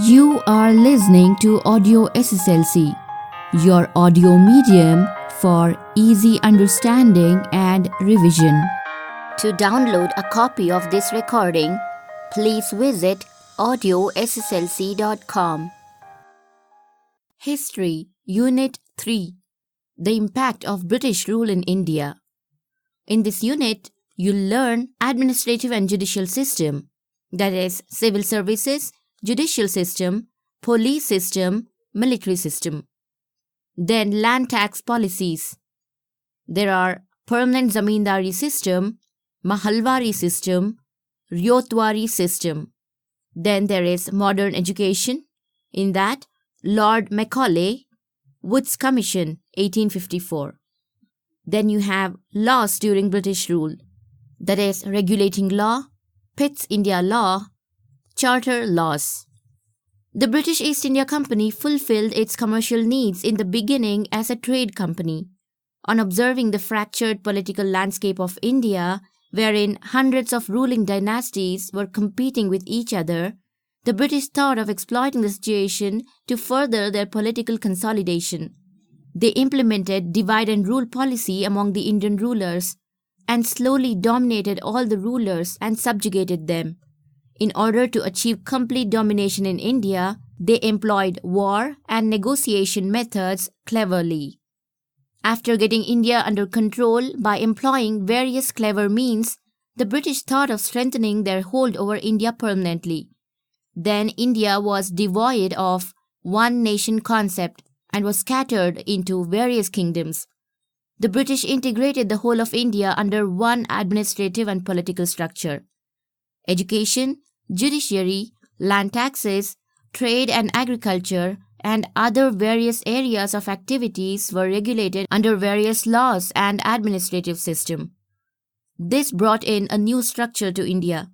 You are listening to Audio SSLC, your audio medium for easy understanding and revision. To download a copy of this recording, please visit audiosslc.com. History, Unit 3: The Impact of British Rule in India. In this unit, you'll learn administrative and judicial system, that is, civil services, judicial system, police system, military system. Then land tax policies. There are permanent zamindari system, mahalwari system, ryotwari system. Then there is modern education. In that, Lord Macaulay, Wood's Commission, 1854. Then you have laws during British rule, that is, regulating law, Pitt's India law, charter laws. The British East India Company fulfilled its commercial needs in the beginning as a trade company. On observing the fractured political landscape of India, wherein hundreds of ruling dynasties were competing with each other, the British thought of exploiting the situation to further their political consolidation. They implemented divide and rule policy among the Indian rulers and slowly dominated all the rulers and subjugated them. In order to achieve complete domination in India, they employed war and negotiation methods cleverly. After getting India under control by employing various clever means, the British thought of strengthening their hold over India permanently. Then India was devoid of one nation concept and was scattered into various kingdoms. The British integrated the whole of India under one administrative and political structure. Education, judiciary, land taxes, trade and agriculture, and other various areas of activities were regulated under various laws and administrative system. This brought in a new structure to India.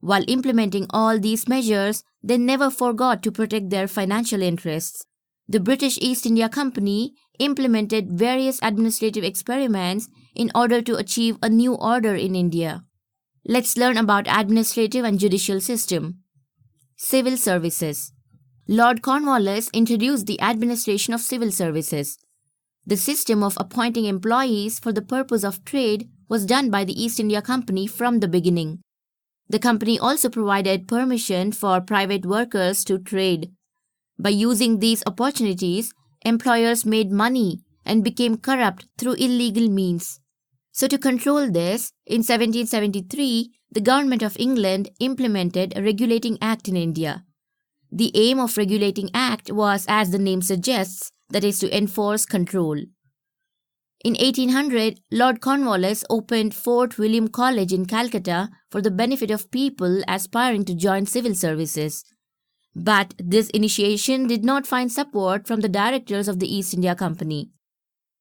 While implementing all these measures, they never forgot to protect their financial interests. The British East India Company implemented various administrative experiments in order to achieve a new order in India. Let's learn about administrative and judicial system. Civil services. Lord Cornwallis introduced the administration of civil services. The system of appointing employees for the purpose of trade was done by the East India Company from the beginning. The company also provided permission for private workers to trade. By using these opportunities, employers made money and became corrupt through illegal means. So to control this, in 1773, the Government of England implemented a Regulating Act in India. The aim of Regulating Act was, as the name suggests, that is to enforce control. In 1800, Lord Cornwallis opened Fort William College in Calcutta for the benefit of people aspiring to join civil services. But this initiation did not find support from the directors of the East India Company.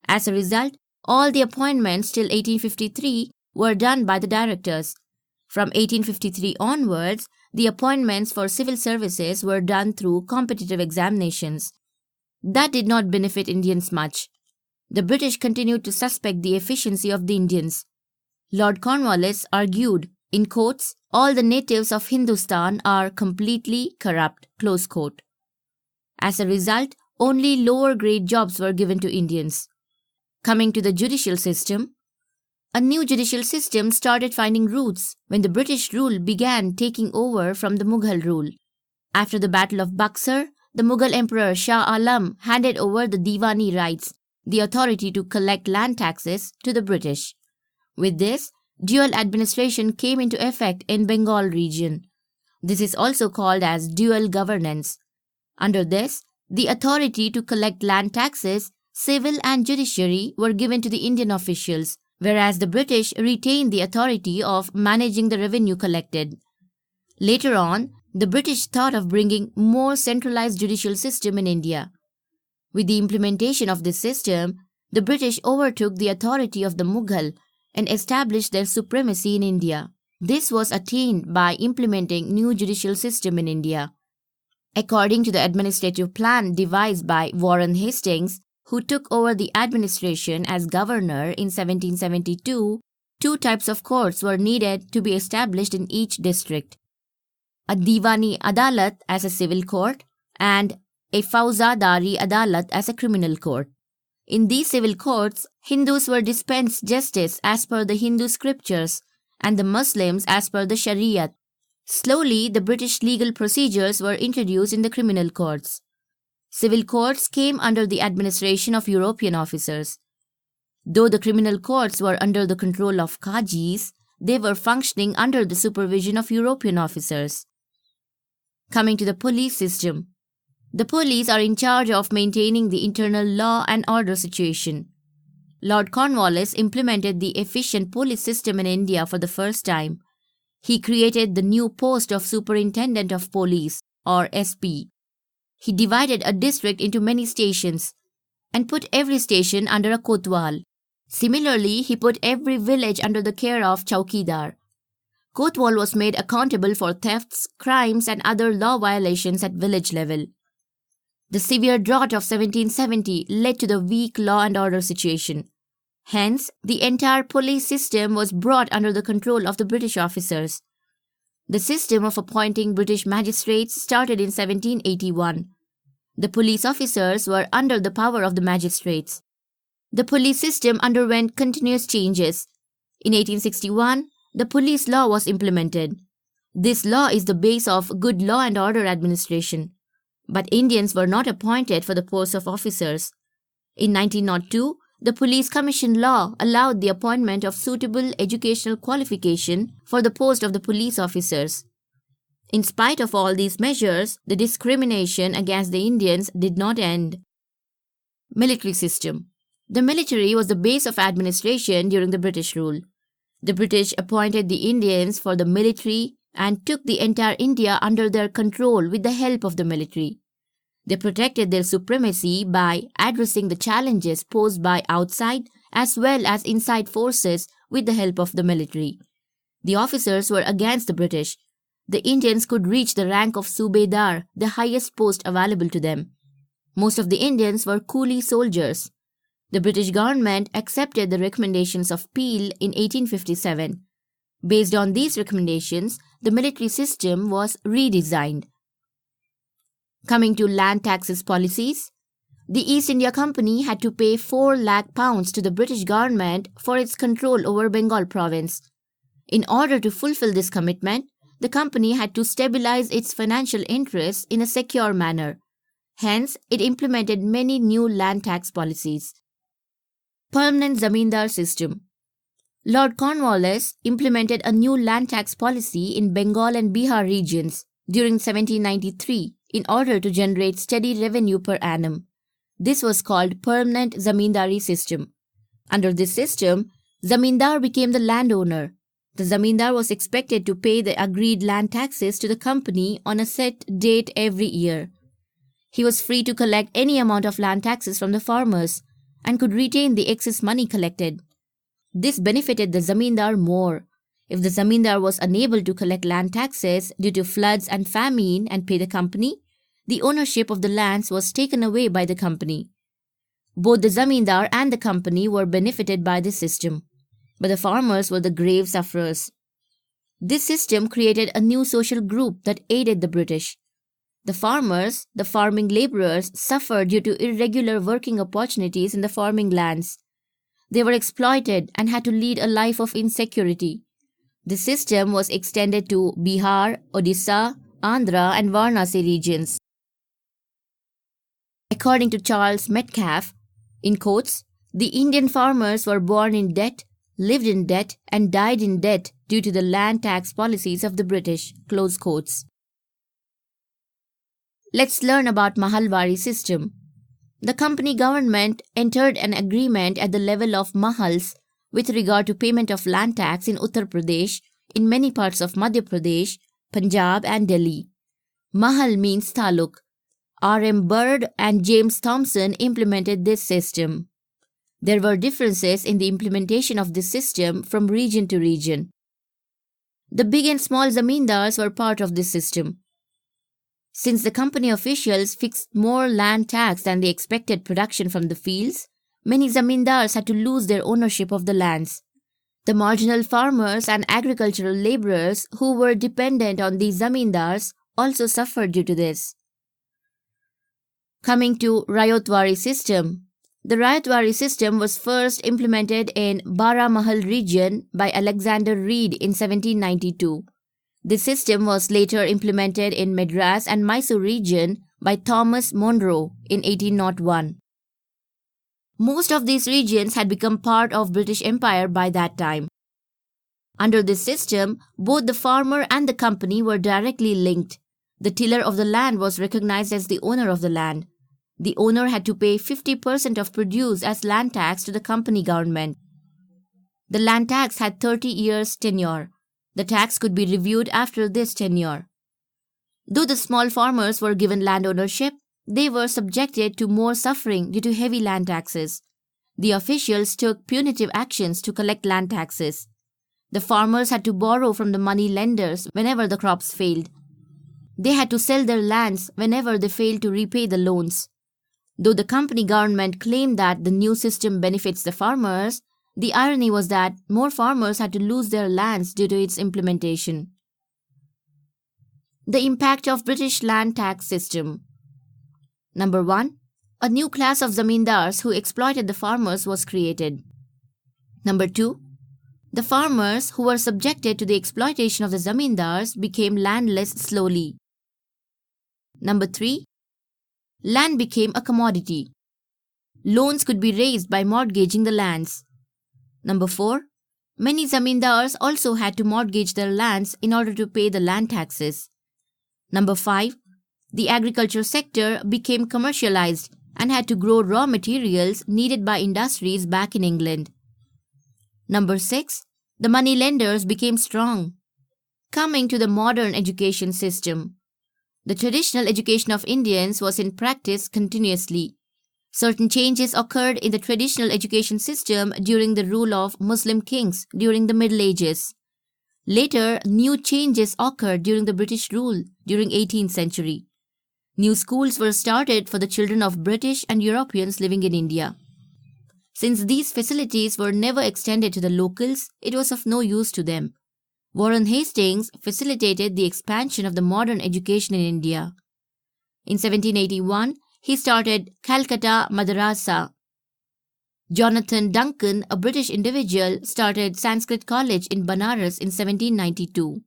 As a result, all the appointments till 1853 were done by the directors. From 1853 onwards, the appointments for civil services were done through competitive examinations. That did not benefit Indians much. The British continued to suspect the efficiency of the Indians. Lord Cornwallis argued, in quotes, all the natives of Hindustan are completely corrupt, close quote. As a result, only lower grade jobs were given to Indians. Coming to the judicial system, a new judicial system started finding roots when the British rule began taking over from the Mughal rule. After the Battle of Buxar, the Mughal Emperor Shah Alam handed over the Diwani rights, the authority to collect land taxes, to the British. With this, dual administration came into effect in Bengal region. This is also called as dual governance. Under this, the authority to collect land taxes, civil and judiciary were given to the Indian officials, whereas the British retained the authority of managing the revenue collected. Later on, the British thought of bringing more centralized judicial system in India. With the implementation of this system, the British overtook the authority of the Mughal and established their supremacy in India. This was attained by implementing new judicial system in India. According to the administrative plan devised by Warren Hastings, who took over the administration as governor in 1772, two types of courts were needed to be established in each district. a Diwani Adalat as a civil court, and a Fauzadari Adalat as a criminal court. In these civil courts, Hindus were dispensed justice as per the Hindu scriptures and the Muslims as per the Shariat. Slowly, the British legal procedures were introduced in the criminal courts. Civil courts came under the administration of European officers. Though the criminal courts were under the control of Qadis, they were functioning under the supervision of European officers. Coming to the police system. The police are in charge of maintaining the internal law and order situation. Lord Cornwallis implemented the efficient police system in India for the first time. He created the new post of Superintendent of Police, or SP. He divided a district into many stations and put every station under a kotwal. Similarly, he put every village under the care of Chowkidar. Kotwal was made accountable for thefts, crimes and other law violations at village level. The severe drought of 1770 led to the weak law and order situation. Hence, the entire police system was brought under the control of the British officers. The system of appointing British magistrates started in 1781. The police officers were under the power of the magistrates. The police system underwent continuous changes. In 1861, the police law was implemented. This law is the base of good law and order administration. But Indians were not appointed for the posts of officers. In 1902, the Police Commission Law allowed the appointment of suitable educational qualification for the post of the police officers. In spite of all these measures, the discrimination against the Indians did not end. Military system. The military was the base of administration during the British rule. The British appointed the Indians for the military and took the entire India under their control with the help of the military. They protected their supremacy by addressing the challenges posed by outside as well as inside forces with the help of the military. The officers were against the British. The Indians could reach the rank of Subedar, the highest post available to them. Most of the Indians were coolie soldiers. The British government accepted the recommendations of Peel in 1857. Based on these recommendations, the military system was redesigned. Coming to land taxes policies, the East India Company had to pay 4 lakh pounds to the British government for its control over Bengal province. In order to fulfill this commitment, the company had to stabilize its financial interests in a secure manner. Hence, it implemented many new land tax policies. Permanent Zamindar system. Lord Cornwallis implemented a new land tax policy in Bengal and Bihar regions during 1793 in order to generate steady revenue per annum. This was called Permanent Zamindari system. Under this system, Zamindar became the landowner. The Zamindar was expected to pay the agreed land taxes to the company on a set date every year. He was free to collect any amount of land taxes from the farmers and could retain the excess money collected. This benefited the Zamindar more. If the Zamindar was unable to collect land taxes due to floods and famine and pay the company, the ownership of the lands was taken away by the company. Both the Zamindar and the company were benefited by this system, but the farmers were the grave sufferers. This system created a new social group that aided the British. The farmers, the farming laborers, suffered due to irregular working opportunities in the farming lands. They were exploited and had to lead a life of insecurity. The system was extended to Bihar, Odisha, Andhra and Varanasi regions. According to Charles Metcalfe, in quotes, the Indian farmers were born in debt, lived in debt and died in debt due to the land tax policies of the British, close quotes. Let's learn about Mahalwari system. The company government entered an agreement at the level of Mahals with regard to payment of land tax in Uttar Pradesh, in many parts of Madhya Pradesh, Punjab and Delhi. Mahal means taluk. R.M. Bird and James Thomson implemented this system. There were differences in the implementation of this system from region to region. The big and small zamindars were part of this system. Since the company officials fixed more land tax than the expected production from the fields, many zamindars had to lose their ownership of the lands. The marginal farmers and agricultural laborers who were dependent on these zamindars also suffered due to this. Coming to Riot Wari system. The Riot Wari system was first implemented in Baramahal region by Alexander Reed in 1792. This system was later implemented in Madras and Mysore region by Thomas Monro in 1801. Most of these regions had become part of British Empire by that time. Under this system, both the farmer and the company were directly linked. The tiller of the land was recognized as the owner of the land. The owner had to pay 50% of produce as land tax to the company government. The land tax had 30 years tenure. The tax could be reviewed after this tenure. Though the small farmers were given land ownership, they were subjected to more suffering due to heavy land taxes. The officials took punitive actions to collect land taxes. The farmers had to borrow from the money lenders whenever the crops failed. They had to sell their lands whenever they failed to repay the loans. Though the company government claimed that the new system benefits the farmers, the irony was that more farmers had to lose their lands due to its implementation. The impact of British land tax system. Number 1. A new class of zamindars who exploited the farmers was created. Number 2. The farmers who were subjected to the exploitation of the zamindars became landless slowly. Number 3. Land became a commodity. Loans could be raised by mortgaging the lands. Number 4. Many zamindars also had to mortgage their lands in order to pay the land taxes. Number 5. The agriculture sector became commercialized and had to grow raw materials needed by industries back in England. Number 6. The money lenders became strong. Coming to the modern education system. The traditional education of Indians was in practice continuously. Certain changes occurred in the traditional education system during the rule of Muslim kings during the Middle Ages. Later, new changes occurred during the British rule during 18th century. New schools were started for the children of British and Europeans living in India. Since these facilities were never extended to the locals, it was of no use to them. Warren Hastings facilitated the expansion of the modern education in India. In 1781, he started Calcutta Madrasa. Jonathan Duncan, a British individual, started Sanskrit College in Banaras in 1792.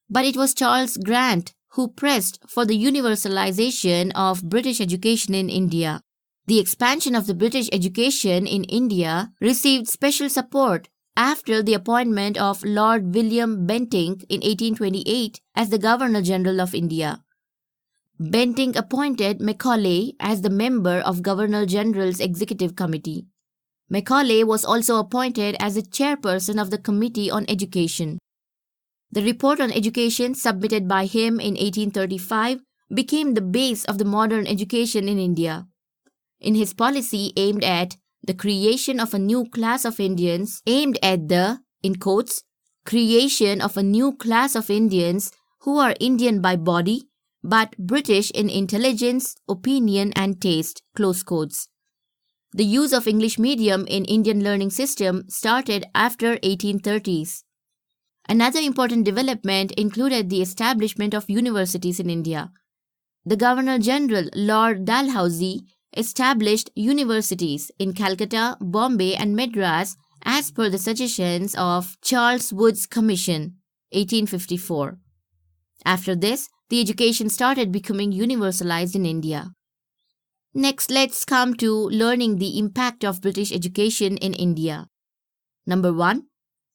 But it was Charles Grant who pressed for the universalization of British education in India. The expansion of the British education in India received special support after the appointment of Lord William Bentinck in 1828 as the Governor-General of India. Bentinck appointed Macaulay as the member of Governor-General's Executive Committee. Macaulay was also appointed as the chairperson of the Committee on Education. The report on education submitted by him in 1835 became the base of the modern education in India. In his policy aimed at the creation of a new class of Indians, creation of a new class of Indians who are Indian by body, but British in intelligence, opinion and taste, close quotes. The use of English medium in Indian learning system started after 1830s. Another important development included the establishment of universities in India. The Governor-General Lord Dalhousie established universities in Calcutta, Bombay and Madras as per the suggestions of Charles Wood's Commission, 1854. After this, the education started becoming universalized in India. Next, let's come to learning the impact of British education in India. Number 1.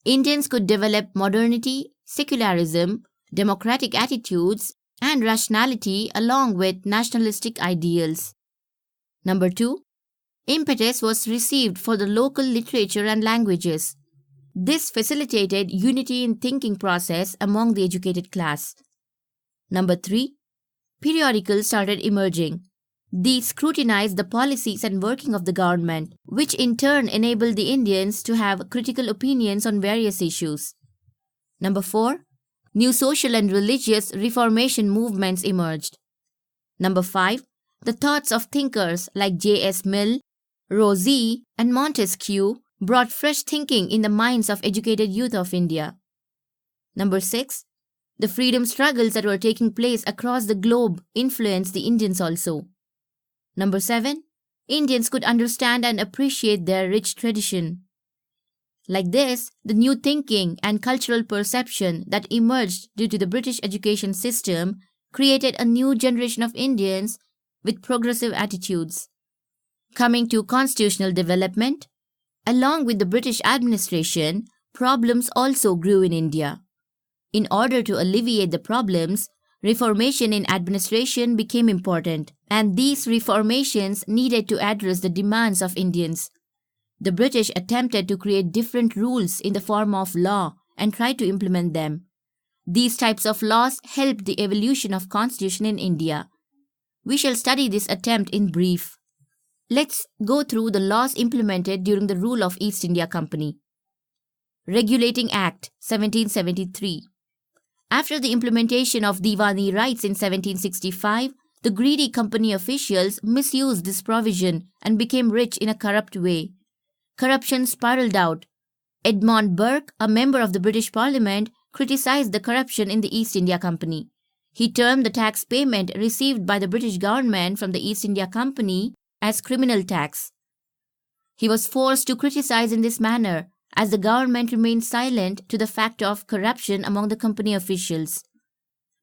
Indians could develop modernity, secularism, democratic attitudes, and rationality along with nationalistic ideals. Number 2. Impetus was received for the local literature and languages. This facilitated unity in thinking process among the educated class. Number 3. Periodicals started emerging. These scrutinized the policies and working of the government, which in turn enabled the Indians to have critical opinions on various issues. Number 4. New social and religious reformation movements emerged. Number 5. The thoughts of thinkers like J.S. Mill, Rossi, and Montesquieu brought fresh thinking in the minds of educated youth of India. Number 6. The freedom struggles that were taking place across the globe influenced the Indians also. Number 7. Indians could understand and appreciate their rich tradition. Like this, the new thinking and cultural perception that emerged due to the British education system created a new generation of Indians with progressive attitudes. Coming to constitutional development, along with the British administration, problems also grew in India. In order to alleviate the problems, reformation in administration became important, and these reformations needed to address the demands of Indians. The British attempted to create different rules in the form of law and tried to implement them. These types of laws helped the evolution of constitution in India. We shall study this attempt in brief. Let's go through the laws implemented during the rule of East India Company. Regulating Act 1773. After the implementation of Diwani rights in 1765, the greedy company officials misused this provision and became rich in a corrupt way. Corruption spiraled out. Edmund Burke, a member of the British Parliament, criticized the corruption in the East India Company. He termed the tax payment received by the British government from the East India Company as criminal tax. He was forced to criticize in this manner, as the government remained silent to the fact of corruption among the company officials.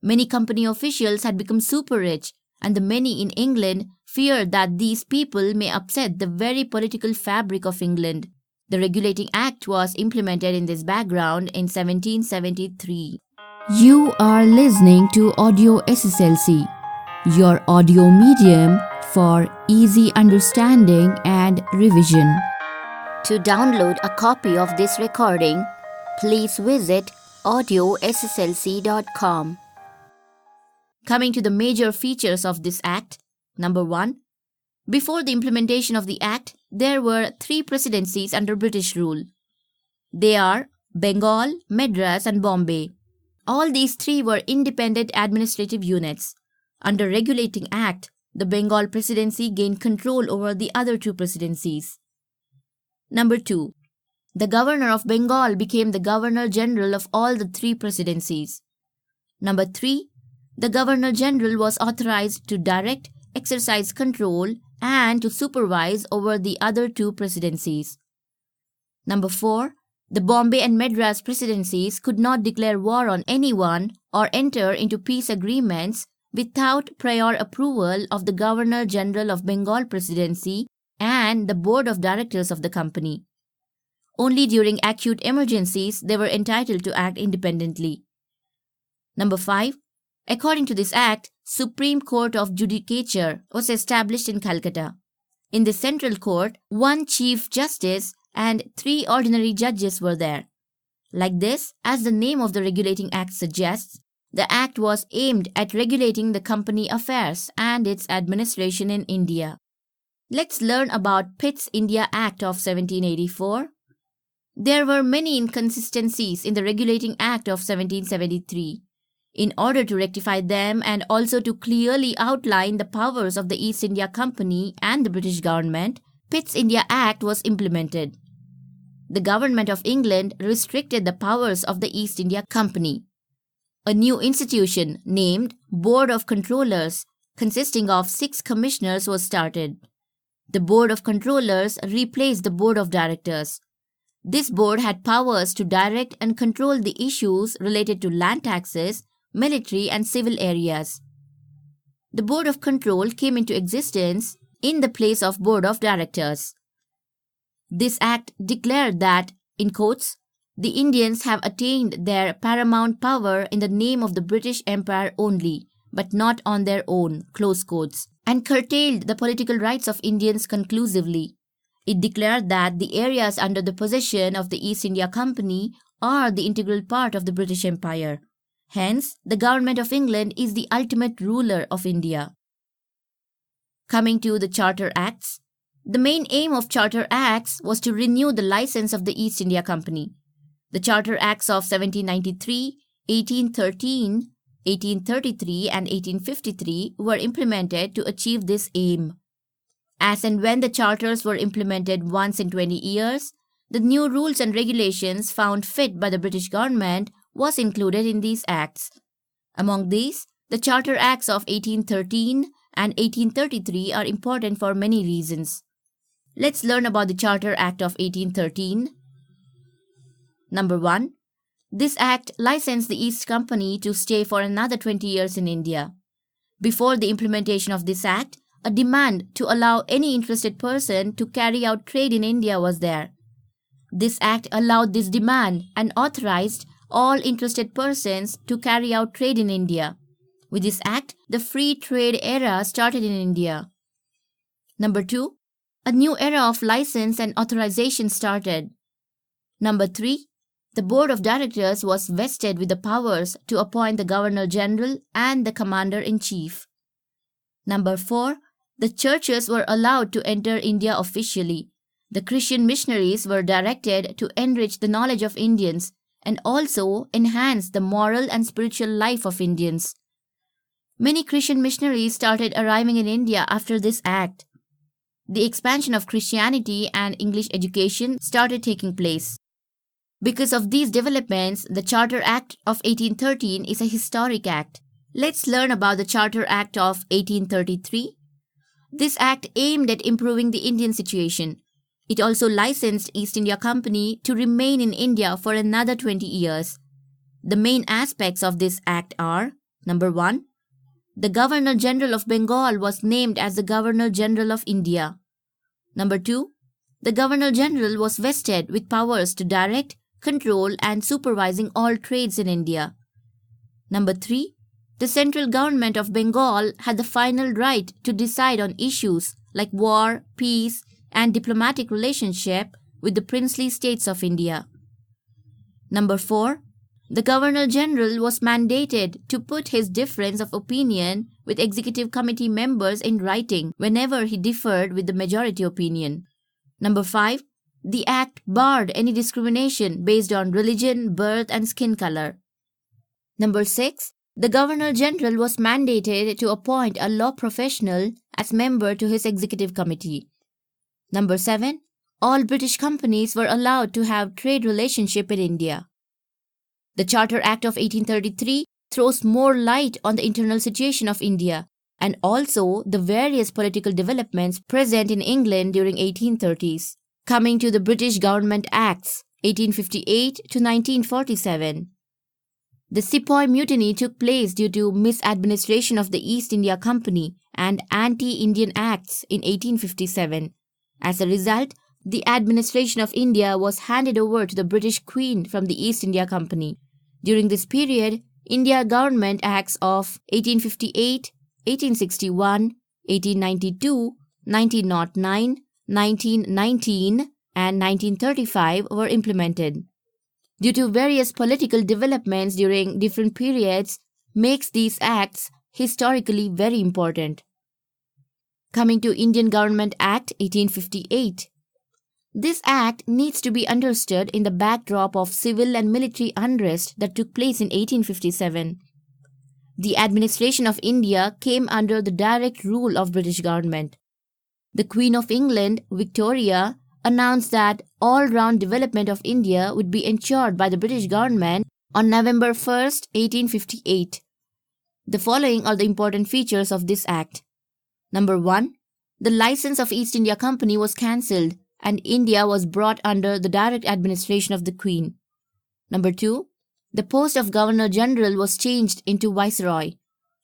Many company officials had become super rich, and the many in England feared that these people may upset the very political fabric of England. The Regulating Act was implemented in this background in 1773. You are listening to Audio SSLC, your audio medium for easy understanding and revision. To download a copy of this recording, please visit audioSSLC.com. Coming to the major features of this Act, number 1. Before the implementation of the Act, there were 3 presidencies under British rule. They are Bengal, Madras and Bombay. All these 3 were independent administrative units. Under Regulating Act, the Bengal presidency gained control over the other 2 presidencies. Number 2. The Governor of Bengal became the Governor General of all the 3 presidencies. Number 3. The Governor General was authorized to direct, exercise control, and to supervise over the other 2 presidencies. Number 4. The Bombay and Madras presidencies could not declare war on anyone or enter into peace agreements without prior approval of the Governor General of Bengal Presidency and the Board of Directors of the company. Only during acute emergencies they were entitled to act independently. Number 5. According to this Act, Supreme Court of Judicature was established in Calcutta. In the Central Court, 1 Chief Justice and 3 ordinary judges were there. Like this, as the name of the Regulating Act suggests, the Act was aimed at regulating the company affairs and its administration in India. Let's learn about Pitt's India Act of 1784. There were many inconsistencies in the Regulating Act of 1773. In order to rectify them and also to clearly outline the powers of the East India Company and the British government, Pitt's India Act was implemented. The government of England restricted the powers of the East India Company. A new institution named Board of Controllers, consisting of 6 commissioners, was started. The Board of Controllers replaced the Board of Directors. This board had powers to direct and control the issues related to land taxes, military and civil areas. The Board of Control came into existence in the place of Board of Directors. This Act declared that, in quotes, the Indians have attained their paramount power in the name of the British Empire only, but not on their own, close quotes, and curtailed the political rights of Indians conclusively. It declared that the areas under the possession of the East India Company are the integral part of the British Empire. Hence, the government of England is the ultimate ruler of India. Coming to the Charter Acts, the main aim of Charter Acts was to renew the license of the East India Company. The Charter Acts of 1793, 1813, 1833 and 1853 were implemented to achieve this aim. As and when the charters were implemented once in 20 years, the new rules and regulations found fit by the British government was included in these acts. Among these, the Charter Acts of 1813 and 1833 are important for many reasons. Let's learn about the Charter Act of 1813. Number 1. This act licensed the East Company to stay for another 20 years in India. Before the implementation of this act, a demand to allow any interested person to carry out trade in India was there. This act allowed this demand and authorized all interested persons to carry out trade in India. With this act, the free trade era started in India. Number 2. A new era of license and authorization started. Number 3. The Board of Directors was vested with the powers to appoint the Governor-General and the Commander-in-Chief. Number 4. The churches were allowed to enter India officially. The Christian missionaries were directed to enrich the knowledge of Indians and also enhance the moral and spiritual life of Indians. Many Christian missionaries started arriving in India after this act. The expansion of Christianity and English education started taking place. Because of these developments, the Charter Act of 1813 is a historic act. Let's learn about the Charter Act of 1833. This act aimed at improving the Indian situation. It also licensed East India Company to remain in India for another 20 years. The main aspects of this act are: Number 1. The Governor-General of Bengal was named as the Governor-General of India. Number 2. The Governor-General was vested with powers to direct, control and supervising all trades in India. Number 3. The central government of Bengal had the final right to decide on issues like war, peace, and diplomatic relationship with the princely states of India. Number 4. The Governor-General was mandated to put his difference of opinion with executive committee members in writing whenever he differed with the majority opinion. Number 5. The Act barred any discrimination based on religion, birth, and skin color. Number 6. The Governor-General was mandated to appoint a law professional as member to his executive committee. Number 7. All British companies were allowed to have trade relationship in India. The Charter Act of 1833 throws more light on the internal situation of India and also the various political developments present in England during 1830s. Coming to the British Government Acts, 1858 to 1947. The Sepoy Mutiny took place due to misadministration of the East India Company and anti-Indian acts in 1857. As a result, the administration of India was handed over to the British Queen from the East India Company. During this period, India Government Acts of 1858, 1861, 1892, 1909, 1919 and 1935 were implemented. Due to various political developments during different periods, makes these acts historically very important. Coming to Indian Government Act 1858. This act needs to be understood in the backdrop of civil and military unrest that took place in 1857. The administration of India came under the direct rule of British government. The Queen of England, Victoria, announced that all-round development of India would be ensured by the British government on November 1, 1858. The following are the important features of this act. Number 1. The license of East India Company was cancelled and India was brought under the direct administration of the Queen. Number 2. The post of Governor-General was changed into Viceroy.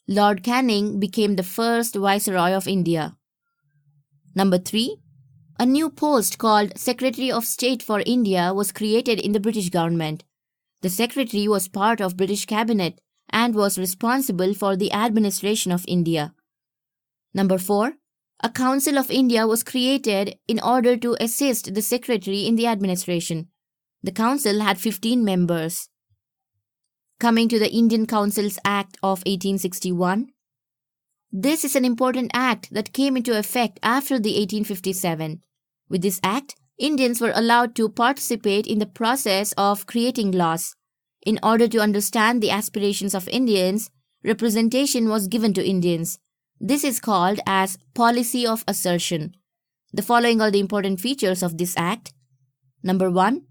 Lord Canning became the first Viceroy of India. Number 3. A new post called Secretary of State for India was created in the British government. The Secretary was part of British Cabinet and was responsible for the administration of India. Number 4. A Council of India was created in order to assist the Secretary in the administration. The Council had 15 members. Coming to the Indian Councils Act of 1861. This is an important act that came into effect after the 1857. With this act, Indians were allowed to participate in the process of creating laws. In order to understand the aspirations of Indians, representation was given to Indians. This is called as policy of assertion. The following are the important features of this act. Number 1.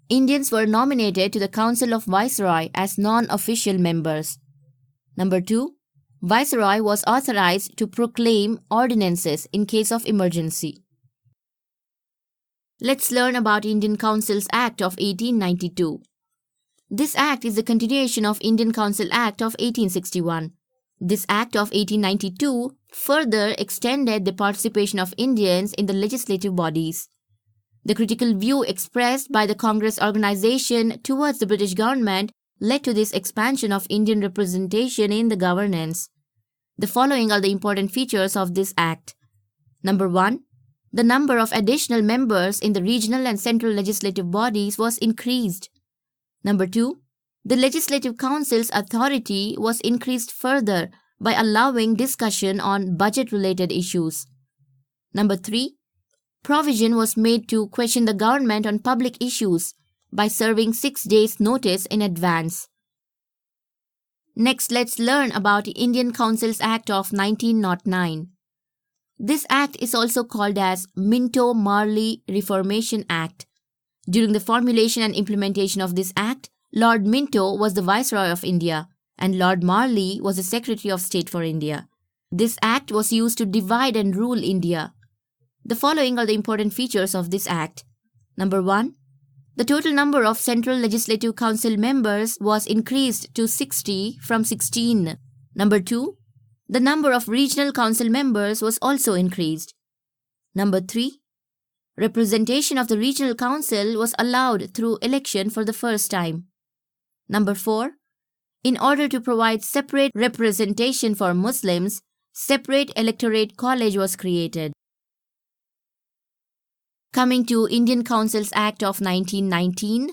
Indians were nominated to the Council of Viceroy as non-official members. Number 2. Viceroy was authorized to proclaim ordinances in case of emergency. Let's learn about Indian Councils Act of 1892. This act is a continuation of Indian Council Act of 1861. This Act of 1892 further extended the participation of Indians in the legislative bodies. The critical view expressed by the Congress organization towards the British government led to this expansion of Indian representation in the governance. The following are the important features of this Act. Number 1. The number of additional members in the regional and central legislative bodies was increased. Number 2. The Legislative Council's authority was increased further by allowing discussion on budget-related issues. Number 3. Provision was made to question the government on public issues by serving 6 days' notice in advance. Next, let's learn about the Indian Councils Act of 1909. This act is also called as Minto-Marly Reformation Act. During the formulation and implementation of this act, Lord Minto was the Viceroy of India and Lord Marly was the Secretary of State for India. This act was used to divide and rule India. The following are the important features of this act. Number 1. The total number of Central Legislative Council members was increased to 60 from 16. Number 2. The number of regional council members was also increased. Number 3. Representation of the regional council was allowed through election for the first time. Number 4. In order to provide separate representation for Muslims, separate electorate college was created. Coming to Indian Councils Act of 1919.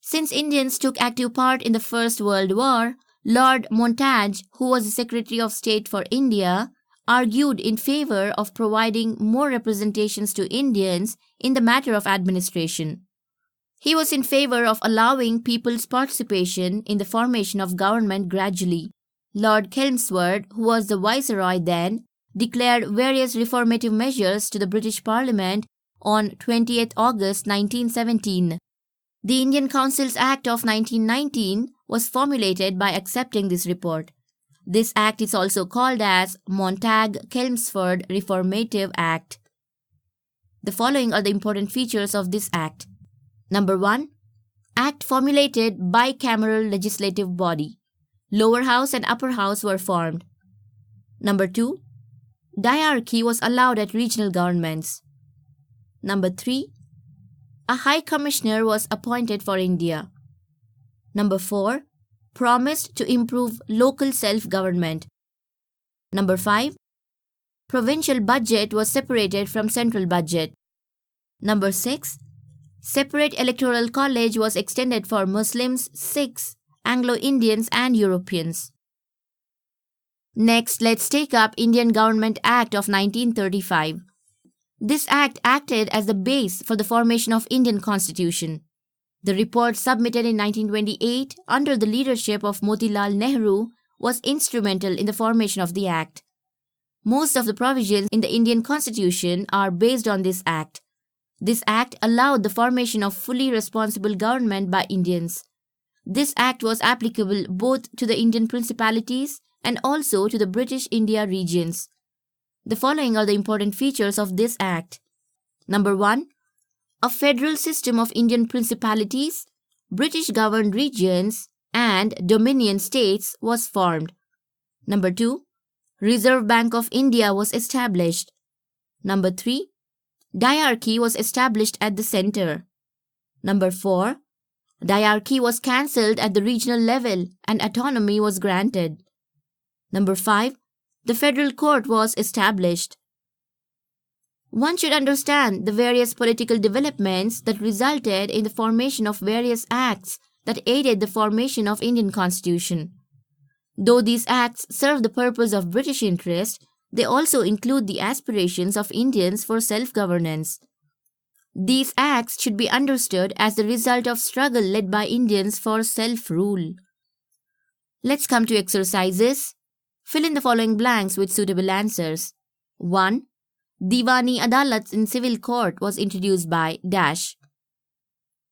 Since Indians took active part in the First World War, Lord Montague, who was the Secretary of State for India, argued in favor of providing more representations to Indians in the matter of administration. He was in favor of allowing people's participation in the formation of government gradually. Lord Chelmsford, who was the Viceroy then, declared various reformative measures to the British Parliament on 20th August 1917. The Indian Councils Act of 1919 was formulated by accepting this report. This act is also called as Montague-Chelmsford Reformative Act. The following are the important features of this act. Number 1. Act formulated bicameral legislative body. Lower house and upper house were formed. Number 2. Diarchy was allowed at regional governments. Number 3. A High Commissioner was appointed for India. Number 4. Promised to improve local self-government. Number 5. Provincial budget was separated from central budget. Number 6. Separate electoral college was extended for Muslims, Sikhs, Anglo-Indians and Europeans. Next, let's take up Indian Government Act of 1935. This act acted as the base for the formation of Indian Constitution. The report submitted in 1928 under the leadership of Motilal Nehru was instrumental in the formation of the act. Most of the provisions in the Indian Constitution are based on this act. This act allowed the formation of fully responsible government by Indians. This act was applicable both to the Indian principalities and also to the British India regions. The following are the important features of this act. Number 1. A federal system of Indian principalities, British-governed regions, and Dominion states was formed. Number 2. Reserve Bank of India was established. Number 3. Diarchy was established at the center. Number 4. Diarchy was cancelled at the regional level and autonomy was granted. Number 5. The federal court was established. One should understand the various political developments that resulted in the formation of various acts that aided the formation of Indian Constitution. Though these acts serve the purpose of British interest, they also include the aspirations of Indians for self-governance. These acts should be understood as the result of struggle led by Indians for self-rule. Let's come to exercises. Fill in the following blanks with suitable answers. 1. Diwani Adalats in civil court was introduced by dash.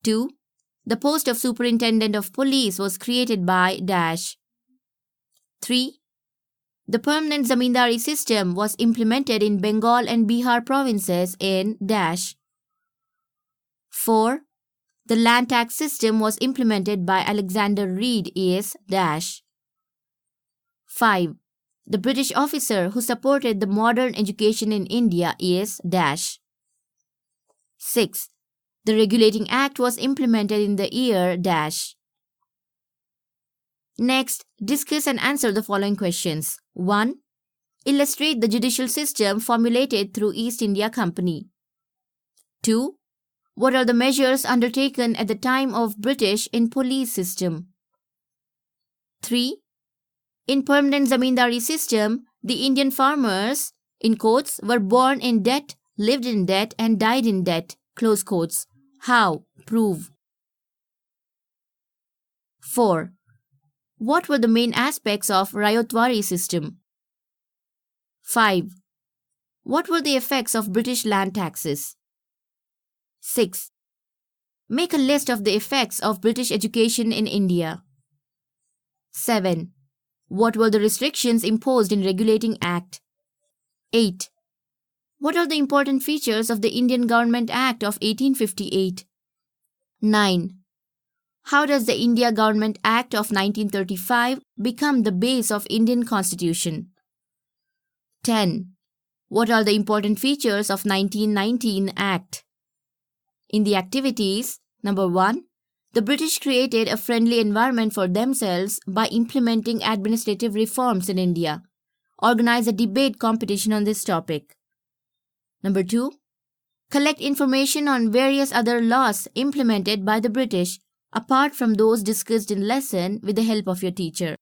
2. The post of Superintendent of Police was created by dash. 3. The permanent zamindari system was implemented in Bengal and Bihar provinces in dash. 4. The land tax system was implemented by Alexander Reed is dash. 5. The British officer who supported the modern education in India is dash. 6. The Regulating Act was implemented in the year dash. Next, discuss and answer the following questions. 1. Illustrate the judicial system formulated through East India Company. 2. What are the measures undertaken at the time of British in police system? 3. In permanent zamindari system, the Indian farmers, in quotes, were born in debt, lived in debt and died in debt, close quotes. How? Prove. 4. What were the main aspects of Riot Wari system? 5. What were the effects of British land taxes? 6. Make a list of the effects of British education in India. 7. What were the restrictions imposed in Regulating Act? 8. What are the important features of the Indian Government Act of 1858? 9. How does the India Government Act of 1935 become the base of Indian Constitution? 10. What are the important features of 1919 Act? In the activities, number 1. The British created a friendly environment for themselves by implementing administrative reforms in India. Organize a debate competition on this topic. Number 2. Collect information on various other laws implemented by the British, apart from those discussed in lesson with the help of your teacher.